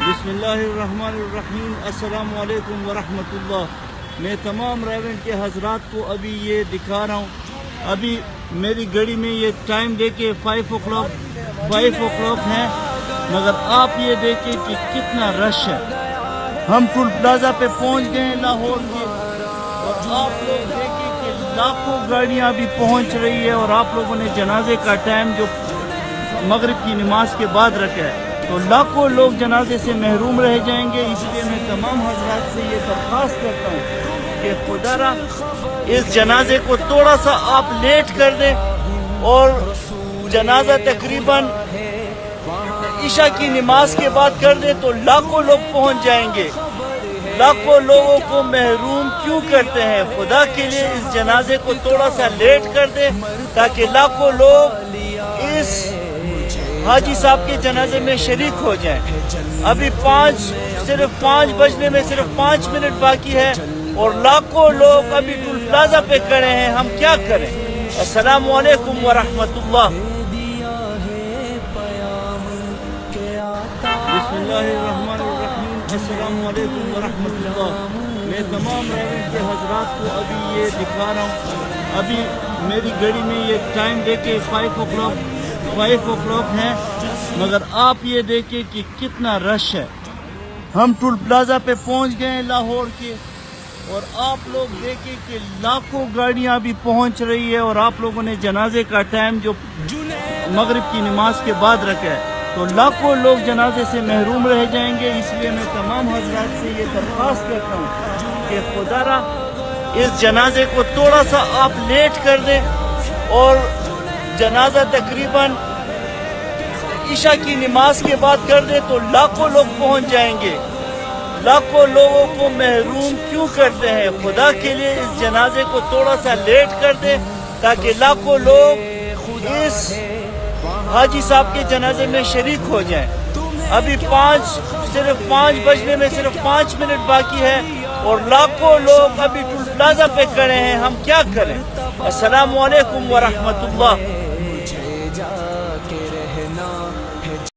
बिस्मिल्लाहिर्रहमानिर्रहीम। अस्सलाम वालेकुम वरहमतुल्लाह। मैं तमाम रेवेंट के हजरात को अभी ये दिखा रहा हूँ। अभी मेरी घड़ी में ये टाइम देके 5 o'clock है, मगर आप ये देखें कि कितना रश है। हम टूल प्लाजा पे पहुँच गए लाहौर के, और आप लोग देखें कि लाखों गाड़ियाँ अभी पहुँच रही है, और आप लोगों ने जनाजे का टाइम जो मगरिब की नमाज के बाद रखा है, तो लाखों लोग जनाजे से महरूम रह जाएंगे। इसलिए मैं तमाम हजरात से ये दरख्वास्त करता हूँ कि खुदारा इस जनाजे को थोड़ा सा आप लेट कर दें, और जनाजा तकरीबन ईशा की नमाज के बाद कर दें, तो लाखों लोग पहुँच जाएंगे। लाखों लोगों को महरूम क्यों करते हैं? खुदा के लिए इस जनाजे को थोड़ा सा लेट कर दें, ताकि लाखों लोग इस हाजी साहब के जनाजे में शरीक हो जाएं। अभी सिर्फ 5 बजने में सिर्फ 5 मिनट बाकी है, और लाखों लोग अभी टूल प्लाजा पे खड़े हैं। हम क्या करें? अस्सलाम वालेकुम वरहमतुल्लाह। बिस्मिल्लाहिर्रहमानिर्रहीम। अस्सलाम वालेकुम वरहमतुल्लाह। मैं तमाम रेवेंट के हजरात को अभी ये दिखा रहा हूँ। अभी मेरी घड़ी में ये टाइम देके 5 o'clock है, मगर आप ये देखें कि कितना रश है। हम टूल प्लाजा पे पहुंच गए लाहौर के, और आप लोग देखें कि लाखों गाड़ियां अभी पहुंच रही है, और आप लोगों ने जनाजे का टाइम जो मगरिब की नमाज के बाद रखा है, तो लाखों लोग जनाजे से महरूम रह जाएंगे। इसलिए मैं तमाम हजरात से ये दरख्वास्त करता हूँ कि खुदारा इस जनाजे को थोड़ा सा आप लेट कर दें, और जनाजा तकरीबन ईशा की नमाज के बाद कर दे, तो लाखों लोग पहुंच जाएंगे। लाखों लोगों को महरूम क्यों करते हैं? खुदा के लिए इस जनाजे को थोड़ा सा लेट कर दे, ताकि लाखों लोग इस हाजी साहब के जनाजे में शरीक हो जाएं। अभी सिर्फ 5 बजने में सिर्फ 5 मिनट बाकी है, और लाखों लोग अभी टूल प्लाजा पे खड़े हैं। हम क्या करें? अस्सलाम वालेकुम वरहमतुल्लाह।